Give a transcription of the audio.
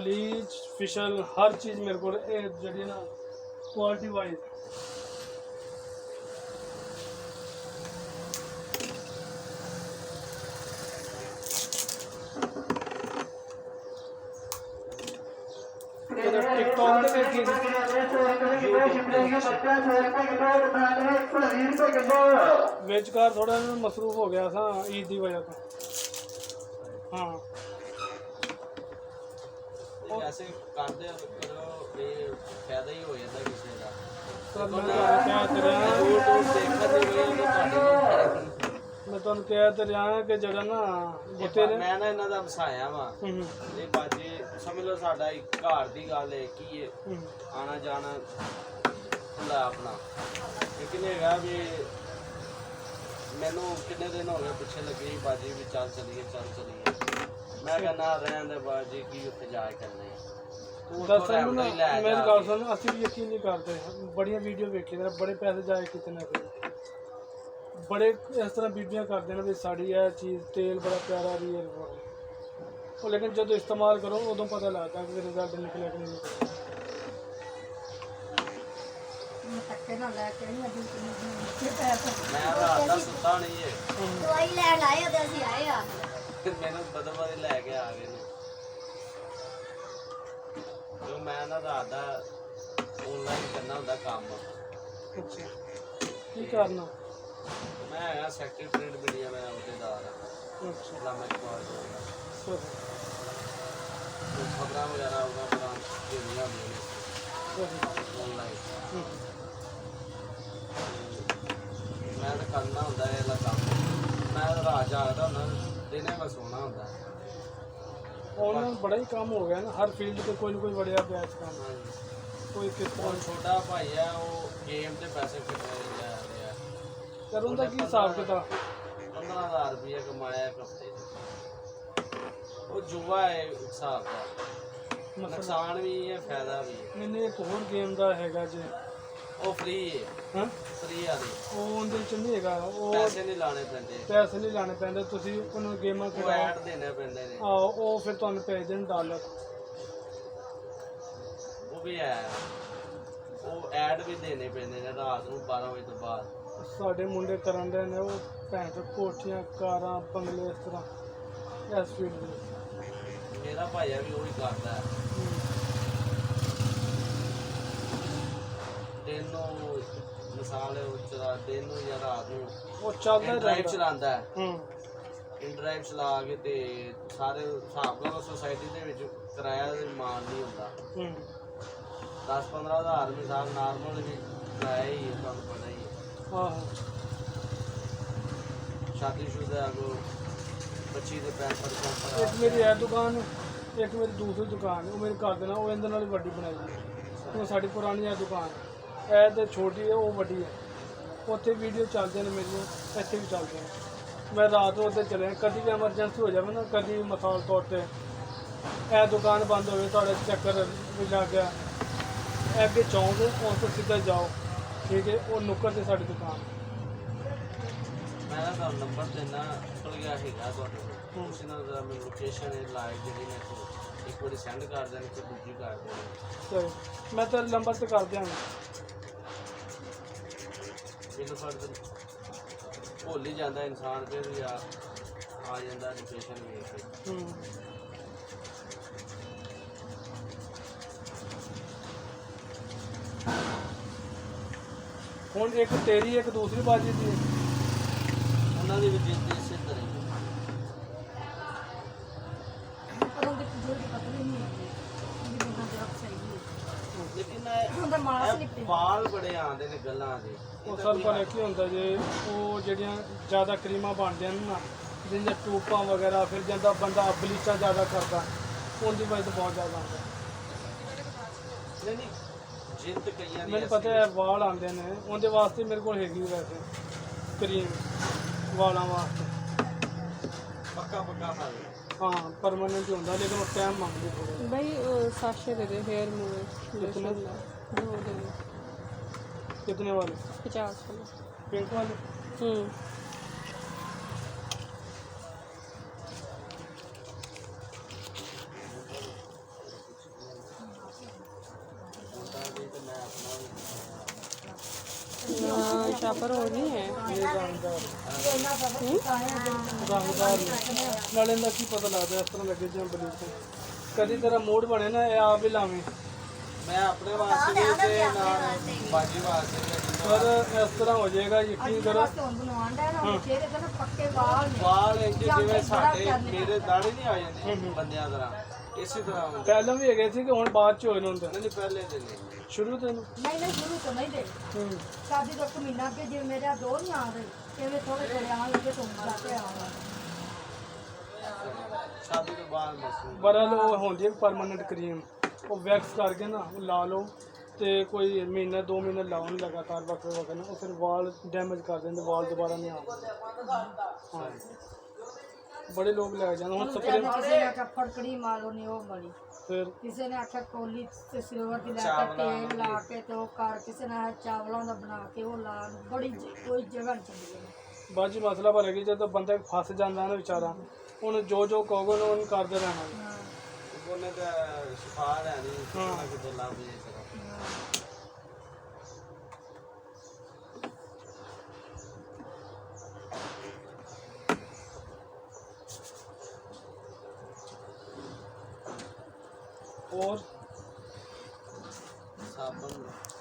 Bleach फिशल हर चीज़ मेरे को जी ना क्वालिटी वाइज टिकटॉक विचकार थोड़ा मसरूफ हो गया था ईद की वजह से। हाँ ऐसे करते करो ये फायदा ही हो जाता किसी का। सर मैं तुहानू कह तो रहा कि जरा ना तेरे मैं ना इन्हां दा वसाया वा ये बाजी समझ लो साडा एक घर दी गल है कि ये आना जाना खुला अपना लेकिन हैगा भी मैनू कितने दिन हो गए पिछे लगे बाजी भी चल चलीए मैं कहना रहन दे बाजी की उत्थे जाए करने मेरी गल सुन असीं भी यकीन नहीं करते बड़िया वीडियो वेखी बड़े पैसे जाए कितने बड़े इस तरह बीबियां करते हैं भी साड़ी है चीज़ तेल बड़ा प्यारा भी है वो लेकिन जो इस्तेमाल करो उदों पता लगता है कि रिजल्ट निकले कि नहीं निकले। मैं रात दा सुत्ता नहीं है दवाई लैन आए ते असीं आए आ मैनू बदल लैके आ गए ने जो मैं ना रात दा ऑनलाइन करना होंदा काम। अच्छा की करना मैं है सैक्टर प्रिंट मीडिया में अहदेदार हाँ। अच्छा इस्लामा इकबाल सर खबर वगैरह उन्होंने बना देनियां होंदियां ऑनलाइन मैं तो करना होंदा है इहदा काम मैं रात जागदा होंदा दिने मैं सोना होंदा ऑनलाइन बड़ा ही काम हो गया ना हर फील्ड पे कोई ना कोई बढ़िया बैच काम कोई किस और तरह छोटा भाई है वो गेम ते पैसे ले रहा है कर उनका की हिसाब किताब 15,000 रुपये कमाया एक हफ्ते वो जुआ है हिसाब का नुकसान भी है फायदा भी है। मैंने एक और गेम का हैगा जे वो फ्री है हाँ फ्री वाली वो उनके च नहीं हैगा वो पैसे नहीं लाने पैंदे पैसे नहीं लाने पैंदे तुसी उन्हें गेमां वो खिलाओ ऐड देने पैंदे ने आओ वो फिर तुहानू भेज देन डॉलर वो भी है वो ऐड भी देने पैंदे ने रात को 12 बजे तो बाद साढ़े मुंडे करन दे ने वो भैन चो कोठियां कारां बंगले इस तरह इस फील्ड में मेरा भाई भी वही करता है दिन मिसाल दिन या रात को वो चलदा ड्राइव चलाता है हम्म ड्राइव चला के ते सारे हिसाब ला सोसाइटी ਦੇ ਵਿੱਚ ਕਿਰਾਇਆ ਦੇ ਮਾਨ ਨਹੀਂ ਹੁੰਦਾ 10-15 ਹਜ਼ਾਰ ਮਿਸਾਲ ਨਾਰਮਲ ਵੀ ਕਿਰਾਇਆ ਹੀ ਹੈ ਤੁਹਾਨੂੰ ਪਤਾ ਹੀ ਹੈ ਆਹੋ शादीशुदा को बच्ची के पैंपर एक मेरी है दुकान एक मेरी दूसरी दुकान है वो मेरे घर देना वो इंदर नाल वड्डी बनाई है वो साड़ी पुरानी है दुकान है तो छोटी है वो वड्डी है उत्थे वीडियो चलते हैं मेरी इत्थे भी चलते हैं मैं रात को उत्थे चले कभी भी एमरजेंसी हो जाए ना कभी मिसाल तौर पर यह दुकान बंद हो थोड़े चक्कर भी लग गया अगे चौंक उस तो सीधा जाओ ठीक है वो नुक्कड़ से साड़ी दुकान मैं ना नंबर देना भुल गया हैगा तुहाडे कोल उसी नाल जरा मैं लोकेशन लाइव जी मैं एक बार सेंड कर देनी फिर दूजी कर देनी चलो मैं तेरे नंबर से कर दिया एक बार भुल ही जाता इंसान फिर भी आ जाता लोकेशन वेख के हुण एक तेरी एक दूसरी बाजी थी ਉਹਨਾਂ ਦੀ ਵੀ ਜਿੱਤ ਇਸੇ ਤਰ੍ਹਾਂ ਹੀ ਲੇਕਿਨ ਬਾਲ ਬੜੇ ਆਉਂਦੇ ਨੇ ਗੱਲਾਂ ਦੇ ਉਹ ਸਰ ਪਰ ਕੀ ਹੁੰਦਾ ਜੇ ਉਹ ਜਿਹੜੀਆਂ ਜ਼ਿਆਦਾ ਕਰੀਮਾਂ ਬਣਦੀਆਂ ਨੇ ਨਾ ਜਿੰਦੇ ਟੂਪਾਂ ਵਗੈਰਾ ਫਿਰ ਜਾਂਦਾ ਬੰਦਾ ਬਲੀਚਾਂ ਜ਼ਿਆਦਾ ਕਰਦਾ ਉਹਦੀ ਵਜ੍ਹਾ ਤੋਂ ਬਹੁਤ ਜ਼ਿਆਦਾ ਆਉਂਦਾ ਨਹੀਂ ਜਿੰਦ ਕਈਆਂ ਦੀ ਮੈਨੂੰ ਪਤਾ ਹੈ ਵਾਲ ਆਉਂਦੇ ਨੇ ਉਹਦੇ ਵਾਸਤੇ ਮੇਰੇ ਕੋਲ ਹੈਗੀ ਵੈਸੇ ਕਰੀਮ ਵਾਲਾਂ ਵਾਸਤੇ ਪੱਕਾ ਹਾਲ हाँ परमानेंट ही होता लेकिन वो टाइम मांगते थोड़े भाई साशे दे दे हेयर रिमूवर कितने दो दे दे कितने वाले 50 वाले पिंक वाले ਸ਼ਾਪਰ ਹੋਰ ਨਹੀਂ ਹੈ ਇਹ ਰੰਗਦਾਰ ਰੰਗਦਾਰ ਨੇ ਨਾਲੇ ਦਾ ਕੀ ਪਤਾ ਲੱਗਦਾ ਇਸ ਤਰ੍ਹਾਂ ਲੱਗੇ ਜਾਂ ਬਲੂਕ ਕਦੀ ਤੇਰਾ ਮੂਡ ਬਣੇ ਨਾ ਇਹ ਆਪ ਹੀ ਲਾਵੇਂ ਮੈਂ ਆਪਣੇ ਵਾਸਤੇ ਵੀ ਤੇ ਨਾਲ ਬਾਜੀ ਵਾਸਤੇ ਵੀ ਪਰ ਇਸ ਤਰ੍ਹਾਂ ਹੋ ਜਾਏਗਾ ਯਕੀਨ ਕਰੋ ਪੱਕੇ ਵਾਲ ਨੇ ਵਾਲ ਇੰਜ ਜਿਵੇਂ ਸਾਡੇ ਮੇਰੇ ਦਾੜੀ ਨਹੀਂ ਆ ਜਾਂਦੇ ਬੰਦਿਆਂ ਤਰ੍ਹਾਂ ਇਸੇ ਤਰ੍ਹਾਂ ਹੁੰਦੇ। ਪਹਿਲਾਂ ਵੀ ਹੈਗੇ ਸੀ ਕਿ ਹੁਣ ਬਾਅਦ ਚ ਹੋਏ ਨੇ ਹੁੰਦੇ ਨਹੀਂ ਪਹਿਲੇ ਦੇ ਨੇ ਸ਼ੁਰੂ ਤੋਂ ਨੂੰ ਨਹੀਂ ਨਹੀਂ ਸ਼ੁਰੂ ਤੋਂ ਨਹੀਂ ਦੇ ਸ਼ਾਦੀ ਤੋਂ 1 ਮਹੀਨਾ ਅੱਗੇ ਜਿਵੇਂ ਮੇਰਾ ਦੋ ਨਹੀਂ ਆ ਰਹੇ ਕਿਵੇਂ ਥੋੜੇ ਥੋੜੇ ਆਉਣ ਲੱਗੇ ਤੋਂ ਬੜਾ ਕੇ ਆਉਣਾ ਸ਼ਾਦੀ ਤੋਂ ਬਾਅਦ ਮਸੂਮ ਬਰਲ ਉਹ ਹੁੰਦੀ ਹੈ ਪਰਮਾਨੈਂਟ ਕਰੀਮ ਉਹ ਵੈਕਸ ਕਰਕੇ ਨਾ ਉਹ ਲਾ ਲਓ ਤੇ ਕੋਈ ਮਹੀਨਾ 2 ਮਹੀਨੇ ਲਾਉਣ ਲਗਾਤਾਰ ਵੱਖਰੇ ਵੱਖਰੇ ਨਾ ਉਹ ਫਿਰ ਵਾਲ ਡੈਮੇਜ ਕਰ ਦਿੰਦੇ ਵਾਲ ਦੁਬਾਰਾ ਨਹੀਂ ਆਉਂਦੇ ਹਾਂ ਬੜੇ ਲੋਕ ਲੈ ਜਾਂਦੇ ਹੁਣ ਸਪਰੇ ਕਿਸੇ ਨੇ ਆਖਿਆ ਫੜਕੜੀ ਮਾਰੋ ਨਹੀਂ ਉਹ ਮਰੀ ਫਿਰ ਕਿਸੇ ਨੇ ਆਖਿਆ ਕੋਲੀ ਤੇ ਸਿਲਵਰ ਦੀ ਲੈ ਕੇ ਤੇਲ ਲਾ ਕੇ ਤੇ ਉਹ ਕਰ ਕਿਸੇ ਨੇ ਆਖਿਆ ਚਾਵਲਾਂ ਦਾ ਬਣਾ ਕੇ ਉਹ ਲਾ ਬੜੀ ਕੋਈ ਜਗ੍ਹਾ ਨਹੀਂ ਚੱਲੀ ਗਈ ਬਾਜੀ ਮਸਲਾ ਬਣ ਗਿਆ ਜਦੋਂ ਬੰਦਾ ਫਸ ਜਾਂਦਾ ਨਾ ਵਿਚਾਰਾ ਉਹਨੂੰ ਜੋ ਕਹੋਗੇ ਨਾ ਉਹਨੂੰ ਕਰਦੇ ਰਹਿਣਾ ਹਾਂ ਉਹਨੇ ਤਾਂ ਸ਼ਿਫਾ ਲੈਣੀ ਕਿਤੇ ਕਿਤੇ ਲੱਭ ਜੇ ਸਕਾ और ਸਾਬਣ